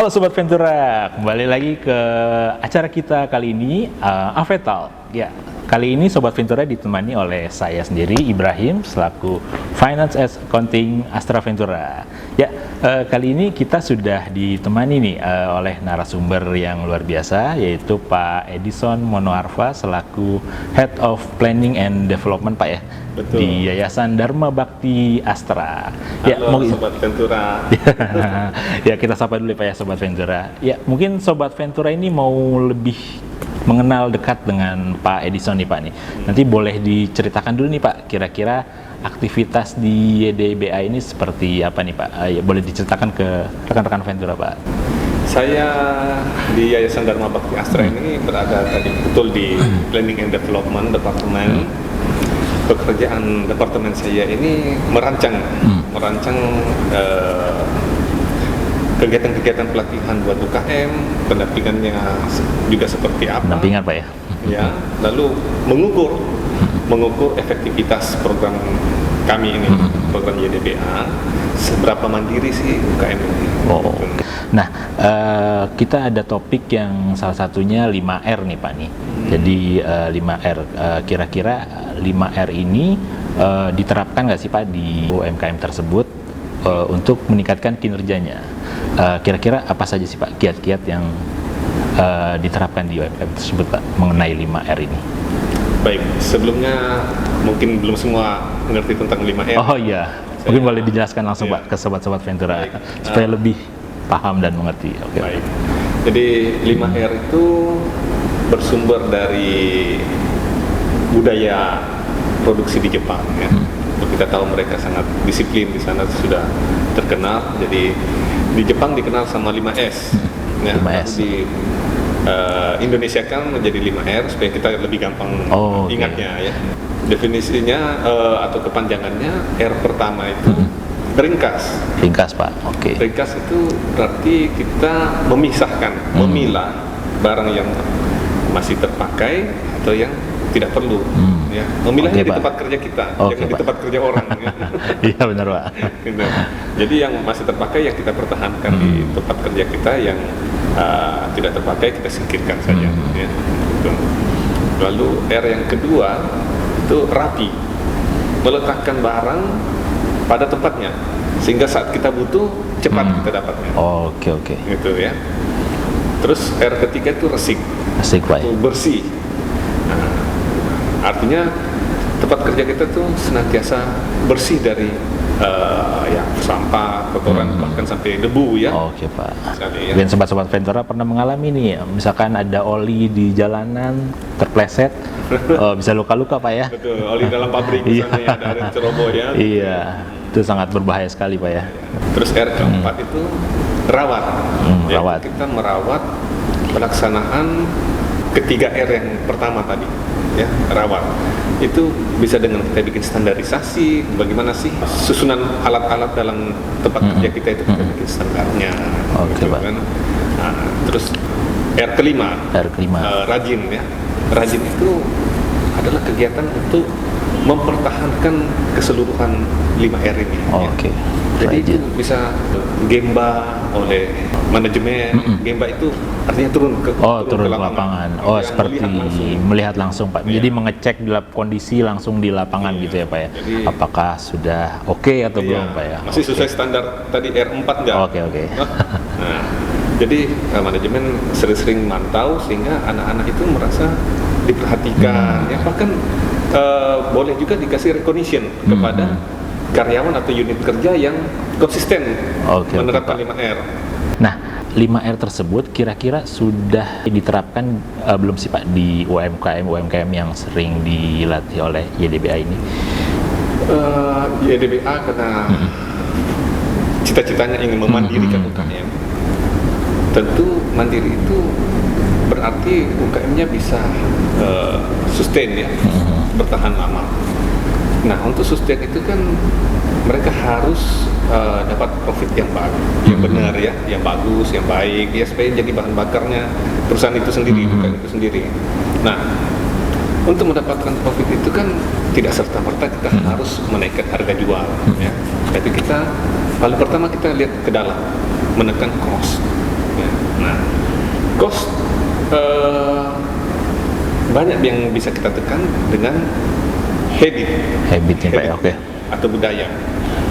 Halo Sobat Ventura, kembali lagi ke acara kita kali ini, Avetal. Ya, kali ini Sobat Ventura ditemani oleh saya sendiri, Ibrahim, selaku Finance as Accounting Astra Ventura. Ya, kali ini kita sudah ditemani nih oleh narasumber yang luar biasa, yaitu Pak Edison Monoarfa, selaku Head of Planning and Development, Pak ya. Betul. Di Yayasan Dharma Bakti Astra. Halo Sobat Ventura. Ya, kita sapa dulu Pak ya Sobat Ventura. Ya, mungkin Sobat Ventura ini mau lebih mengenal dekat dengan Pak Edison nih Pak nih. Nanti boleh diceritakan dulu nih Pak, kira-kira aktivitas di YDBA ini seperti apa nih Pak? Ya, boleh diceritakan ke rekan-rekan Ventura Pak. Saya di Yayasan Dharma Bakti Astra ini berada tadi betul di Planning and Development Departemen. Pekerjaan departemen saya ini merancang kegiatan-kegiatan pelatihan buat UKM, pendampingannya juga seperti apa. Pendampingan Pak ya. Ya, lalu mengukur efektivitas program kami ini, program YDBA, seberapa mandiri sih UKM ini. Oh. Nah, kita ada topik yang salah satunya 5R nih Pak nih. Jadi 5R, kira-kira 5R ini diterapkan nggak sih Pak di UMKM tersebut untuk meningkatkan kinerjanya? Kira-kira apa saja sih Pak kiat-kiat yang diterapkan di UMKM tersebut Pak mengenai 5R ini? Baik, sebelumnya mungkin belum semua mengerti tentang 5R. Oh iya, mungkin boleh dijelaskan langsung Pak ke sobat-sobat Ventura. Baik. Supaya lebih paham dan mengerti. Oke. Baik. Jadi 5R itu bersumber dari budaya produksi di Jepang ya. Kita tahu mereka sangat disiplin, di sana sudah terkenal. Jadi di Jepang dikenal sama 5S. Ya. 5S. Di Indonesia kan menjadi 5R supaya kita lebih gampang ingatnya ya. Definisinya atau kepanjangannya, R pertama itu ringkas. Ringkas Pak, oke. Ringkas itu berarti kita memisahkan, memilah barang yang masih terpakai atau yang tidak perlu. Ya. Memilahnya di tempat kerja kita, jangan di tempat kerja orang. Ya. Iya benar Pak. Jadi yang masih terpakai yang kita pertahankan di tempat kerja kita, yang tidak terpakai kita singkirkan saja. Ya. Lalu R yang kedua itu rapi, meletakkan barang pada tempatnya sehingga saat kita butuh cepat kita dapatnya. Oke. Gitu ya. Terus R ketiga itu resik, Pak. Bersih. Nah, artinya tempat kerja kita tuh senantiasa bersih dari yang sampah, kotoran, bahkan sampai debu ya. Oke Pak. Sekali, ya. Dan sobat-sobat Ventura pernah mengalami nih, misalkan ada oli di jalanan terpleset, bisa luka-luka Pak ya. Betul, oli dalam pabrik misalnya ada aren ceroboh ya. Iya, itu sangat berbahaya sekali Pak ya. Terus R keempat itu rawat. Rawat. Kita merawat pelaksanaan ketiga R yang pertama tadi, ya, rawat. Itu bisa dengan kita bikin standarisasi, bagaimana sih susunan alat-alat dalam tempat kerja kita itu kita bikin standarnya. Oke, Pak. Kan? Nah, terus R kelima, rajin ya. Rajin itu adalah kegiatan untuk mempertahankan keseluruhan 5R ini. Oke. Ya. Jadi itu bisa gemba oleh manajemen. Gemba itu artinya turun ke lapangan. Oh, ya, seperti melihat langsung Pak. Jadi mengecek kondisi langsung di lapangan gitu ya Pak ya. Jadi, apakah sudah oke atau belum Pak ya? Masih sesuai standar tadi R4 enggak? Oke. Nah, jadi manajemen sering-sering mantau sehingga anak-anak itu merasa diperhatikan. Ya, bahkan boleh juga dikasih recognition kepada karyawan atau unit kerja yang konsisten menerapkan 5R. Nah, 5R tersebut kira-kira sudah diterapkan belum sih Pak di UMKM yang sering dilatih oleh YDBA ini? YDBA karena cita-citanya ingin memandirikan UKM. Tentu mandiri itu berarti UKM-nya bisa sustain ya, bertahan lama. Nah, untuk sustain itu kan mereka harus dapat profit yang bagus, yang benar ya, yang bagus, yang baik ya, supaya jadi bahan bakarnya perusahaan itu sendiri, bukan itu sendiri. Nah, untuk mendapatkan profit itu kan tidak serta-merta kita harus menaikkan harga jual ya. Tapi kita paling pertama kita lihat ke dalam, menekan cost. Ya. Nah, cost banyak yang bisa kita tekan dengan Habitnya Pak ya, oke. atau budaya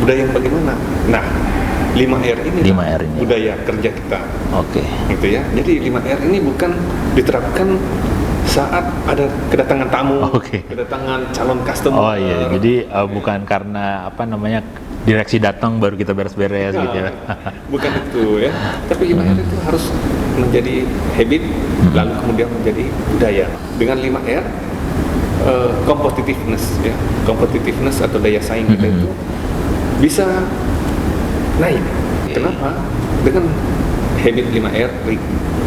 yang bagaimana. Nah, 5R ini 5R ini. budaya kerja kita, Oke. gitu ya. Jadi 5R ini bukan diterapkan saat ada kedatangan tamu, Oke. kedatangan calon customer. Oh iya, jadi bukan karena apa namanya direksi datang baru kita beres-beres gitu ya. Bukan itu ya. Tapi 5R itu harus menjadi habit, lalu kemudian menjadi budaya. Dengan 5R, competitiveness atau daya saing kita itu bisa naik. Kenapa? Dengan habit 5R,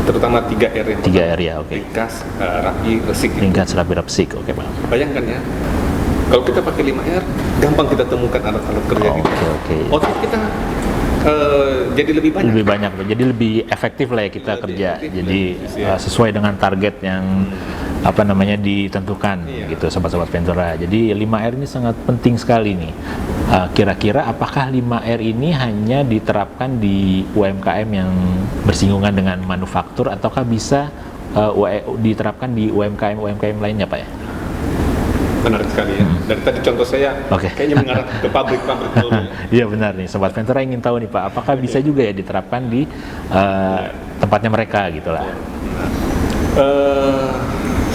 terutama 3R yang 3R ya, oke. ringkas, rapi, resik. Ringkas, rapi, resik, oke Pak. Bayangkan ya, kalau kita pakai 5R, gampang kita temukan alat-alat kerja kita. Oke. Otak kita jadi lebih banyak. Lebih banyak, jadi lebih efektif lah ya kita Lebih kerja. efektif, Jadi sesuai dengan target yang apa namanya ditentukan gitu, sobat-sobat Ventura. Jadi 5R ini sangat penting sekali nih. Kira-kira apakah 5R ini hanya diterapkan di UMKM yang bersinggungan dengan manufaktur ataukah bisa diterapkan di UMKM lainnya Pak ya? Menarik sekali ya. Dari tadi contoh saya kayaknya mengarah ke pabrik-pabrik dulu. Iya benar nih, Sobat Ventura ingin tahu nih Pak, apakah bisa juga ya diterapkan di tempatnya mereka gitu lah.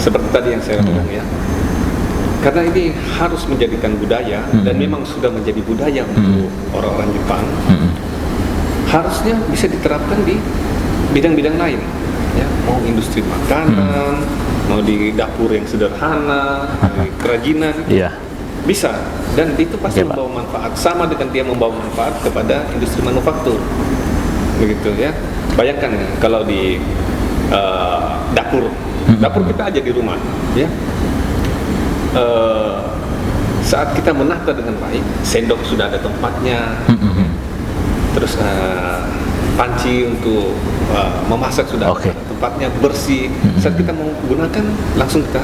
Seperti tadi yang saya bilang ya, karena ini harus menjadikan budaya dan memang sudah menjadi budaya untuk orang-orang Jepang, harusnya bisa diterapkan di bidang-bidang lain ya, mau industri makanan, mau di dapur yang sederhana, di kerajinan, bisa, dan itu pasti membawa manfaat sama dengan dia membawa manfaat kepada industri manufaktur, begitu ya. Bayangkan ya, kalau di dapur kita aja di rumah ya, saat kita menata dengan baik, sendok sudah ada tempatnya, terus panci untuk memasak sudah ada tempatnya, bersih. Saat kita mau gunakan langsung kita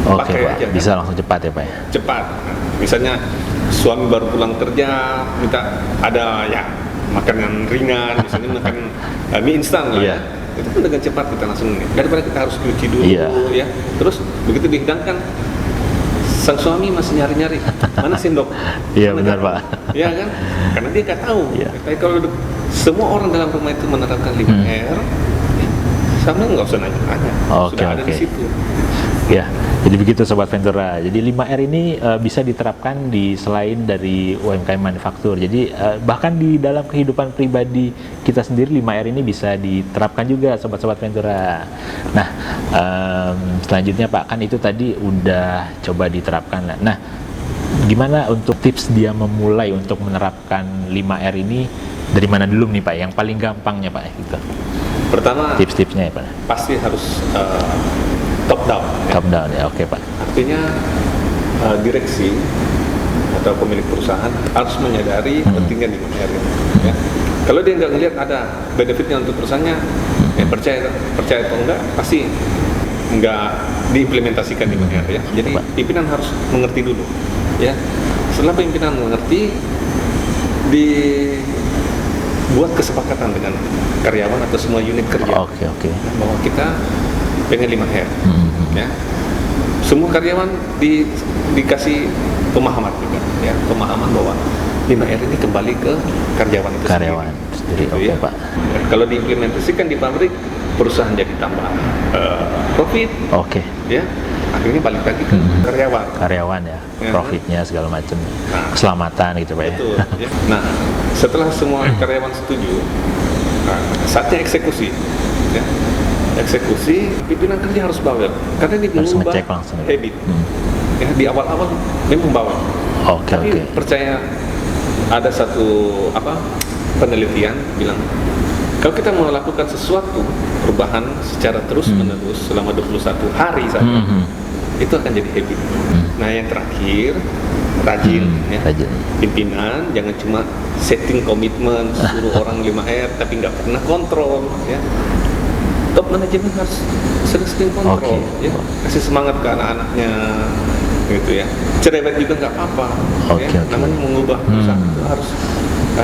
pakai aja, bisa langsung cepat ya Pak ya? Cepat. Nah, misalnya suami baru pulang kerja minta ada ya makanan ringan, misalnya makan mie instan lah ya, itu pun dengan cepat kita langsung, daripada kita harus cuci dulu ya. Terus begitu dihidangkan, sang suami masih nyari-nyari mana sendok. Iya benar Pak. Iya kan? Karena dia nggak tahu. Tapi kalau semua orang dalam rumah itu menerapkan 5R, sama nggak usah nanya-nanya, sudah ada di situ. Ya, jadi begitu Sobat Ventura. Jadi 5R ini bisa diterapkan di selain dari UMKM manufaktur. Jadi bahkan di dalam kehidupan pribadi kita sendiri 5R ini bisa diterapkan juga Sobat-Sobat Ventura. Nah, selanjutnya Pak, kan itu tadi udah coba diterapkan. Nah, gimana untuk tips dia memulai untuk menerapkan 5R ini, dari mana dulu nih Pak? Yang paling gampangnya Pak gitu. Pertama, tips-tipsnya ya Pak. Pasti harus top down. Top down ya, oke Pak. Artinya direksi atau pemilik perusahaan harus menyadari pentingnya 5R ya. Kalau dia nggak ngelihat ada benefitnya untuk perusahaannya, percaya atau enggak, pasti nggak diimplementasikan 5R ya. Jadi pimpinan harus mengerti dulu ya. Setelah pimpinan mengerti, dibuat kesepakatan dengan karyawan atau semua unit kerja bahwa kita pengen 5R ya. Semua karyawan dikasih pemahaman juga ya, pemahaman bahwa 5R ini kembali ke karyawan itu sendiri. Pak. Kalau diimplementasikan di pabrik, perusahaan jadi tambah profit. Ya, akhirnya balik lagi ke karyawan ya, profitnya segala macam, keselamatan gitu Pak ya. Betul, ya. Nah, setelah semua karyawan setuju, saatnya eksekusi ya. Eksekusi, pimpinan kerja harus bawel karena ini mengubah habit ya, di awal-awal memang bawel. Tapi percaya, ada satu penelitian bilang kalau kita mau lakukan sesuatu perubahan secara terus-menerus selama 21 hari saja, itu akan jadi habit. Nah, yang terakhir, rajin. Pimpinan jangan cuma setting komitmen suruh orang 5R tapi nggak pernah kontrol ya. Top manajemen harus sering-sering kontrol ya, kasih semangat ke anak-anaknya gitu ya. Cerewet juga nggak apa-apa ya. Namanya mengubah perusahaan itu harus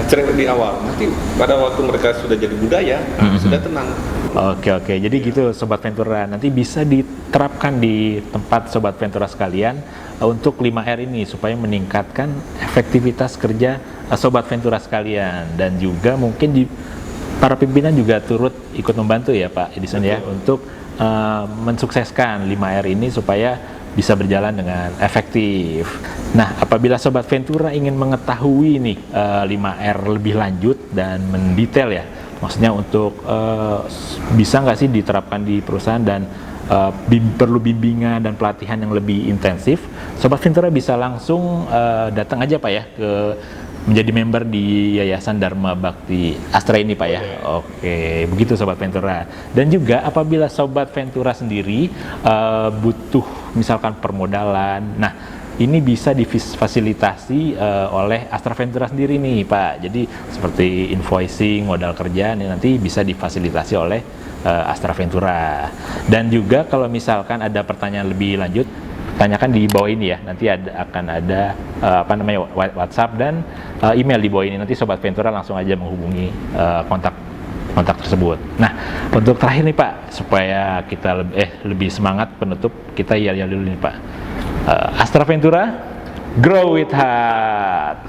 cerewet di awal. Nanti pada waktu mereka sudah jadi budaya, sudah tenang. Oke, jadi gitu Sobat Ventura, nanti bisa diterapkan di tempat Sobat Ventura sekalian untuk 5R ini supaya meningkatkan efektivitas kerja Sobat Ventura sekalian, dan juga mungkin para pimpinan juga turut ikut membantu ya Pak Edison ya untuk mensukseskan 5R ini supaya bisa berjalan dengan efektif. Nah, apabila Sobat Ventura ingin mengetahui nih 5R lebih lanjut dan mendetail ya, maksudnya untuk bisa nggak sih diterapkan di perusahaan dan perlu bimbingan dan pelatihan yang lebih intensif, Sobat Ventura bisa langsung datang aja Pak ya ke menjadi member di Yayasan Dharma Bakti Astra ini Pak ya. Oke, begitu Sobat Ventura. Dan juga apabila Sobat Ventura sendiri butuh misalkan permodalan, nah ini bisa difasilitasi oleh Astra Ventura sendiri nih Pak. Jadi seperti invoicing, modal kerja ini nanti bisa difasilitasi oleh Astra Ventura. Dan juga kalau misalkan ada pertanyaan lebih lanjut, tanyakan di bawah ini ya. Nanti akan ada WhatsApp dan email di bawah ini. Nanti Sobat Ventura langsung aja menghubungi kontak tersebut. Nah, untuk terakhir nih Pak, supaya kita lebih semangat penutup, kita yel dulu nih Pak. Astra Ventura, grow with heart.